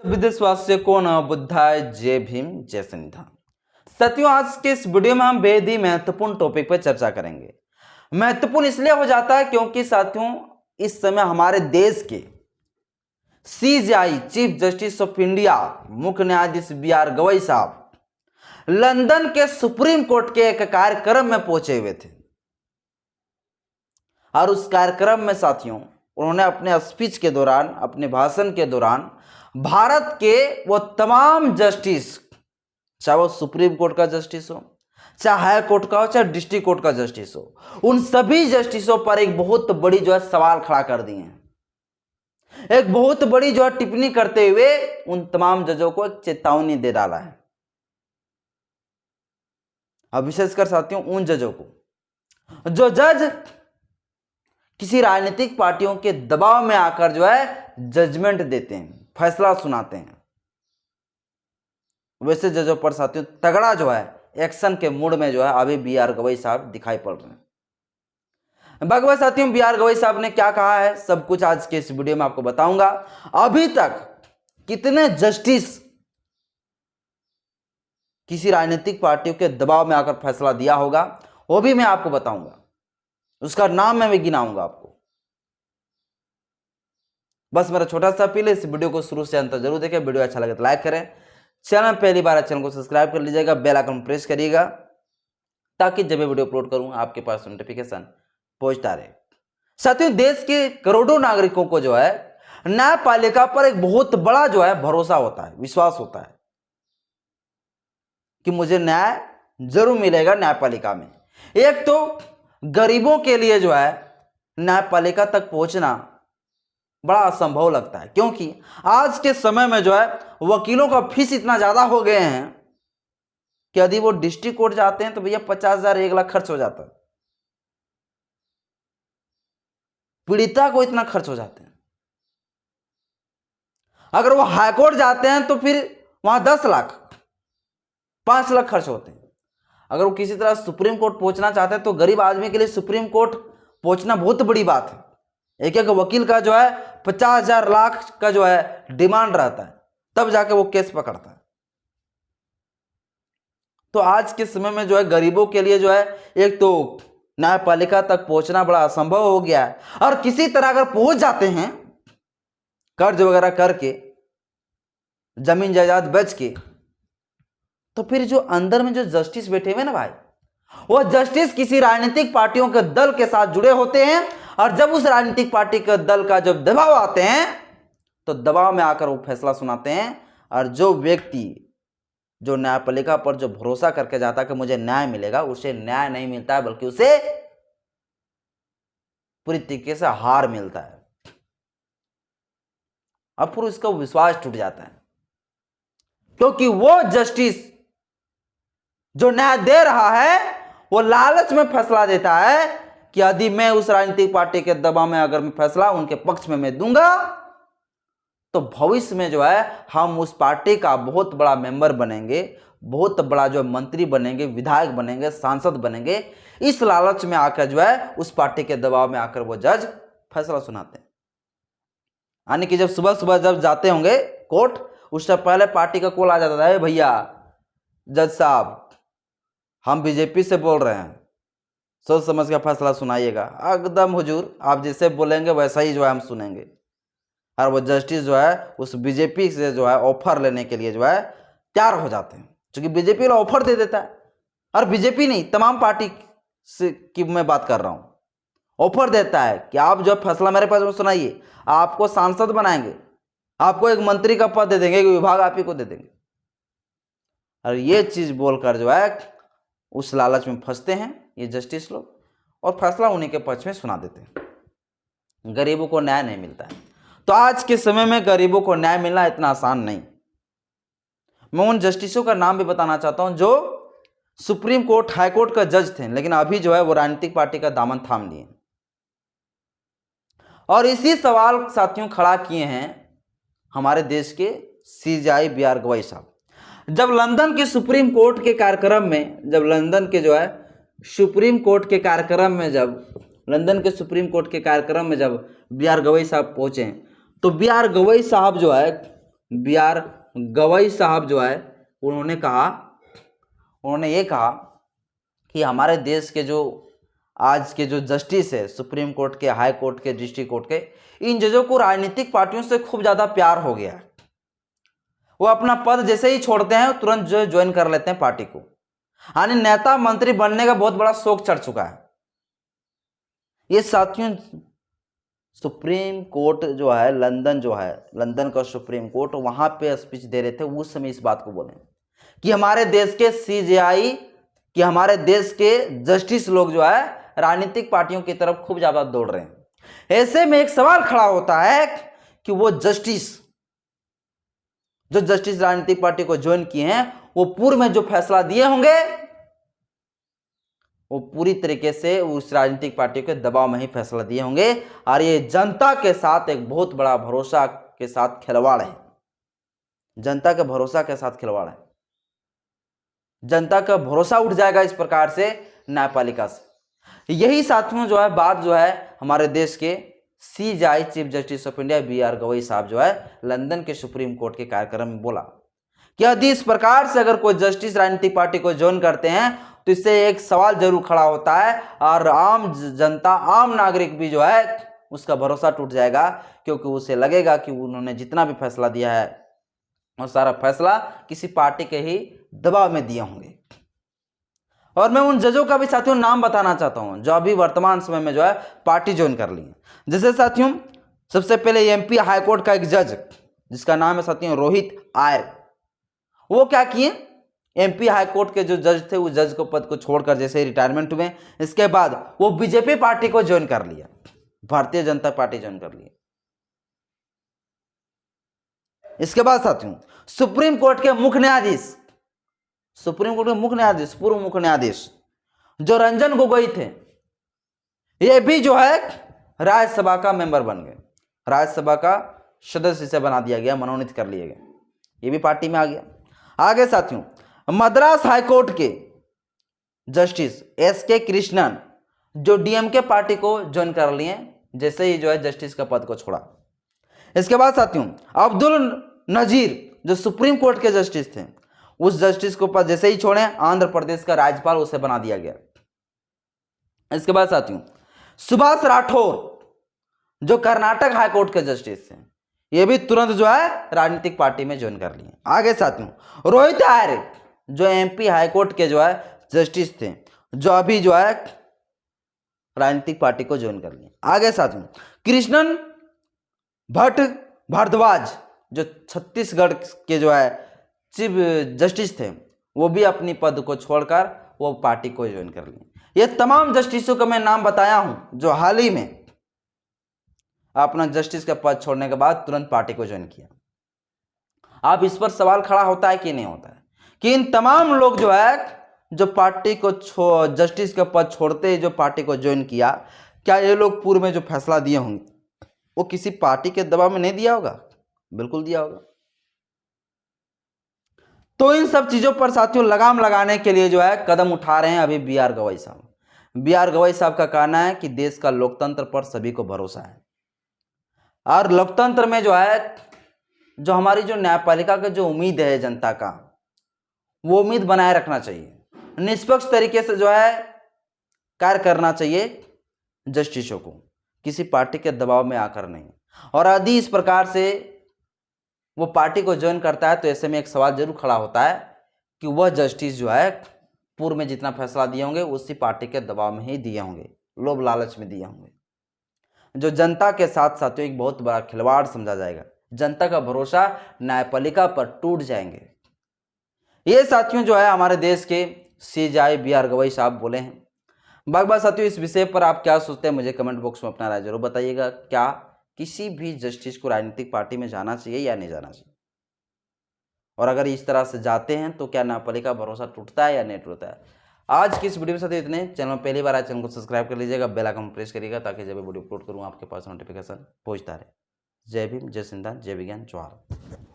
विदेशवासी को न बुद्धाय जय भीम जय संविधान। साथियों, आज के इस वीडियो में हम बेहद ही महत्वपूर्ण टॉपिक पर चर्चा करेंगे। महत्वपूर्ण इसलिए हो जाता है क्योंकि साथियों इस समय हमारे देश के CJI chief justice of India मुख्य न्यायाधीश बी.आर. गवई साहब लंदन के सुप्रीम कोर्ट के एक कार्यक्रम में पहुंचे हुए थे और उस कार्यक्रम में साथियों उन्होंने अपने स्पीच के दौरान, अपने भाषण के दौरान भारत के वो तमाम जस्टिस, चाहे वो सुप्रीम कोर्ट का जस्टिस हो, चाहे हाई कोर्ट का हो, चाहे डिस्ट्रिक्ट कोर्ट का जस्टिस हो, उन सभी जस्टिसों पर एक बहुत बड़ी सवाल खड़ा कर दिए हैं। एक बहुत बड़ी टिप्पणी करते हुए उन तमाम जजों को एक चेतावनी दे डाला है। अब विशेषकर साथियों उन जजों को जो जज किसी राजनीतिक पार्टियों के दबाव में आकर जजमेंट देते हैं, फैसला सुनाते हैं, वैसे जजों पर साथियों तगड़ा एक्शन के मूड में अभी बी.आर. गवई साहब दिखाई पड़ रहे हैं। भगवत साथियों बी.आर. गवई साहब ने क्या कहा है सब कुछ आज के इस वीडियो में आपको बताऊंगा। अभी तक कितने जस्टिस किसी राजनीतिक पार्टियों के दबाव में आकर फैसला दिया होगा वो भी मैं आपको बताऊंगा, उसका नाम मैं भी गिनाऊंगा आपको। बस मेरा छोटा सा अपील है, इस वीडियो को शुरू से अंत तक जरूर देखें। वीडियो अच्छा लगे तो लाइक करें, चैनल पहली बार है चैनल को सब्सक्राइब कर लीजिएगा, बेल आइकन प्रेस करिएगा ताकि जब मैं वीडियो अपलोड करूं आपके पास नोटिफिकेशन पहुंचता रहे। साथियों देश के करोड़ों नागरिकों को न्यायपालिका पर एक बहुत बड़ा भरोसा होता है, विश्वास होता है कि मुझे न्याय जरूर मिलेगा न्यायपालिका में। एक तो गरीबों के लिए न्यायपालिका तक पहुंचना बड़ा असंभव लगता है, क्योंकि आज के समय में वकीलों का फीस इतना ज्यादा हो गए हैं कि यदि वो डिस्ट्रिक्ट कोर्ट जाते हैं तो भैया 50,000 1 लाख खर्च हो जाता है, पीड़िता को इतना खर्च हो जाते हैं। अगर वो हाई कोर्ट जाते हैं तो फिर वहां 10 लाख 5 लाख खर्च होते हैं। अगर वो किसी तरह सुप्रीम कोर्ट पहुंचना चाहते हैं तो गरीब आदमी के लिए सुप्रीम कोर्ट पहुंचना बहुत बड़ी बात है। एक एक वकील का 50,000 लाख का डिमांड रहता है, तब जाके वो केस पकड़ता है। तो आज के समय में गरीबों के लिए एक तो न्यायपालिका तक पहुंचना बड़ा असंभव हो गया है, और किसी तरह अगर पहुंच जाते हैं कर्ज वगैरह करके, जमीन जायदाद बेच के, तो फिर अंदर में जस्टिस बैठे हुए ना भाई, वो जस्टिस किसी राजनीतिक पार्टियों के दल के साथ जुड़े होते हैं, और जब उस राजनीतिक पार्टी के दल का जब दबाव आते हैं तो दबाव में आकर वो फैसला सुनाते हैं। और जो व्यक्ति जो न्यायपालिका पर भरोसा करके जाता है कि मुझे न्याय मिलेगा, उसे न्याय नहीं मिलता है, बल्कि उसे पूरी तरीके से हार मिलता है। अब फिर उसका विश्वास टूट जाता है, क्योंकि वो जस्टिस जो न्याय दे रहा है वो लालच में फैसला देता है कि यदि मैं उस राजनीतिक पार्टी के दबाव में अगर मैं फैसला उनके पक्ष में मैं दूंगा तो भविष्य में हम उस पार्टी का बहुत बड़ा मेंबर बनेंगे, बहुत बड़ा मंत्री बनेंगे, विधायक बनेंगे, सांसद बनेंगे। इस लालच में आकर उस पार्टी के दबाव में आकर वो जज फैसला सुनाते हैं। यानी कि जब सुबह सुबह जब जाते होंगे कोर्ट, उससे पहले पार्टी का कॉल आ जाता था, भैया जज साहब हम बीजेपी से बोल रहे हैं, सोच समझ का फैसला सुनाइएगा। एकदम हुजूर आप जैसे बोलेंगे वैसा ही हम सुनेंगे। और वो जस्टिस उस बीजेपी से ऑफर लेने के लिए तैयार हो जाते हैं, क्योंकि बीजेपी वाला ऑफर दे देता है। और बीजेपी नहीं, तमाम पार्टी से की मैं बात कर रहा हूँ, ऑफर देता है कि आप फैसला मेरे पास में सुनाइए, आपको सांसद बनाएंगे, आपको एक मंत्री का पद दे देंगे, विभाग आप ही को दे देंगे। और ये चीज बोलकर उस लालच में फंसते हैं ये जस्टिस लोग, और फैसला उन्हीं के पक्ष में सुना देते हैं। गरीबों को न्याय नहीं मिलता है। तो आज के समय में गरीबों को न्याय मिलना इतना आसान नहीं। मैं उन जस्टिसों का नाम भी बताना चाहता हूं जो सुप्रीम कोर्ट, हाई कोर्ट का जज थे, लेकिन अभी वो राजनीतिक पार्टी का दामन थाम लिए, और इसी सवाल साथियों खड़ा किए हैं हमारे देश के सीजेआई बी.आर. गवई साहब। जब लंदन के सुप्रीम कोर्ट के कार्यक्रम में, जब लंदन के सुप्रीम कोर्ट के कार्यक्रम में जब बी.आर. गवई साहब पहुंचे, तो बी.आर. गवई साहब बी आर गवई साहब जो है उन्होंने ये कहा कि हमारे देश के जो आज के जो जस्टिस है, सुप्रीम कोर्ट के, हाई कोर्ट के, डिस्ट्रिक्ट कोर्ट के, इन जजों को राजनीतिक पार्टियों से खूब ज्यादा प्यार हो गया है। वो अपना पद जैसे ही छोड़ते हैं तुरंत जो ज्वाइन कर लेते हैं पार्टी को, यानी नेता मंत्री बनने का बहुत बड़ा शौक चढ़ चुका है। ये साथियों सुप्रीम कोर्ट जो है लंदन का सुप्रीम कोर्ट, वहां पे स्पीच दे रहे थे, उस समय इस बात को बोले कि हमारे देश के सीजेआई, कि हमारे देश के जस्टिस लोग जो है राजनीतिक पार्टियों की तरफ खूब ज्यादा दौड़ रहे हैं। ऐसे में एक सवाल खड़ा होता है कि वो जस्टिस राजनीतिक पार्टी को ज्वाइन किए हैं, वो पूर्व में जो फैसला दिए होंगे वो पूरी तरीके से उस राजनीतिक पार्टी के दबाव में ही फैसला दिए होंगे, और ये जनता के साथ एक बहुत बड़ा भरोसा के साथ खिलवाड़ है। जनता के भरोसा के साथ खिलवाड़ है। जनता का भरोसा उठ जाएगा इस प्रकार से न्यायपालिका से। यही साथियों जो है बात जो है हमारे देश के CJI chief justice of India B R Gavai साहब जो है लंदन के सुप्रीम कोर्ट के कार्यक्रम में बोला कि यदि इस प्रकार से अगर कोई जस्टिस राजनीतिक पार्टी को ज्वाइन करते हैं तो इससे एक सवाल जरूर खड़ा होता है, और आम जनता, आम नागरिक भी जो है उसका भरोसा टूट जाएगा, क्योंकि उसे लगेगा कि उन्होंने जितना भी फैसला दिया है और सारा फैसला किसी पार्टी के ही दबाव में दिए होंगे। और मैं उन जजों का भी साथियों नाम बताना चाहता हूं जो अभी वर्तमान समय में जो है पार्टी ज्वाइन कर ली है। जैसे साथियों सबसे पहले एमपी हाईकोर्ट का एक जज जिसका नाम है साथियों रोहित आयर, वो क्या किए, एमपी हाईकोर्ट के जो जज थे उस जज को पद को छोड़कर जैसे रिटायरमेंट हुए, इसके बाद वो बीजेपी पार्टी को ज्वाइन कर लिया, भारतीय जनता पार्टी ज्वाइन कर लिया। इसके बाद साथियों सुप्रीम कोर्ट के मुख्य न्यायाधीश, पूर्व मुख्य न्यायाधीश जो रंजन गोगोई थे, ये भी जो है राज्यसभा का मेंबर बन गए, राज्यसभा का सदस्य से बना दिया गया, मनोनीत कर लिए गए, ये भी पार्टी में आ गया। आगे साथियों मद्रास हाईकोर्ट के जस्टिस एस के कृष्णन जो डीएमके पार्टी को ज्वाइन कर लिए जैसे ही जो है जस्टिस का पद को छोड़ा। इसके बाद साथियों अब्दुल नजीर जो सुप्रीम कोर्ट के जस्टिस थे, उस जस्टिस को पद जैसे ही छोड़े आंध्र प्रदेश का राज्यपाल उसे बना दिया गया। इसके बाद साथियों सुभाष राठौर जो कर्नाटक हाईकोर्ट के जस्टिस थे, ये भी तुरंत जो है राजनीतिक पार्टी में ज्वाइन कर लिए। आगे साथियों रोहित आयर जो एमपी हाईकोर्ट के जो है जस्टिस थे, जो अभी जो है राजनीतिक पार्टी को ज्वाइन कर लिए। आगे साथियों कृष्णन भट्ट भारद्वाज जो छत्तीसगढ़ के जो है चीफ जस्टिस थे, वो भी अपनी पद को छोड़कर वो पार्टी को ज्वाइन कर लिए। ये तमाम जस्टिसों का मैं नाम बताया हूं जो हाल ही में अपना जस्टिस का पद छोड़ने के बाद तुरंत पार्टी को ज्वाइन किया। अब इस पर सवाल खड़ा होता है कि नहीं होता है कि इन तमाम लोग जो है जो पार्टी को जस्टिस का पद छोड़ते ही जो पार्टी को ज्वाइन किया, क्या ये लोग पूर्व में जो फैसला दिए होंगे वो किसी पार्टी के दबाव में नहीं दिया होगा? बिल्कुल दिया होगा। तो इन सब चीजों पर साथियों लगाम लगाने के लिए जो है कदम उठा रहे हैं अभी बी आर गवई साहब। बी आर गवई साहब का कहना है कि देश का लोकतंत्र पर सभी को भरोसा है, और लोकतंत्र में जो है जो हमारी जो न्यायपालिका की जो उम्मीद है जनता का, वो उम्मीद बनाए रखना चाहिए, निष्पक्ष तरीके से जो है कार्य करना चाहिए जस्टिसों को, किसी पार्टी के दबाव में आकर नहीं। और यदि इस प्रकार से वो पार्टी को ज्वाइन करता है तो ऐसे में एक सवाल जरूर खड़ा होता है कि वह जस्टिस जो है पूर्व में जितना फैसला दिए होंगे उसी पार्टी के दबाव में ही दिए होंगे, लोभ लालच में दिए होंगे, जो जनता के साथ साथियों एक बहुत बड़ा खिलवाड़ समझा जाएगा। जनता का भरोसा न्यायपालिका पर टूट जाएंगे। ये साथियों जो है हमारे देश के सीजेआई बी आर गवई साहब बोले हैं। बाकी साथियों इस विषय पर आप क्या सोचते हैं मुझे कमेंट बॉक्स में अपना राय जरूर बताइएगा। क्या किसी भी जस्टिस को राजनीतिक पार्टी में जाना चाहिए या नहीं जाना चाहिए, और अगर इस तरह से जाते हैं तो क्या न्यायपालिका भरोसा टूटता है या नहीं टूटता है? आज की इस वीडियो में साथियों इतने। चैनल में पहली बार आए चैनल को सब्सक्राइब कर लीजिएगा, बेल आइकन प्रेस करिएगा ताकि जब वीडियो अपलोड करूँ आपके पास नोटिफिकेशन पहुंचता रहे। जय भीम, जय संविधान, जय विज्ञान, जोहार।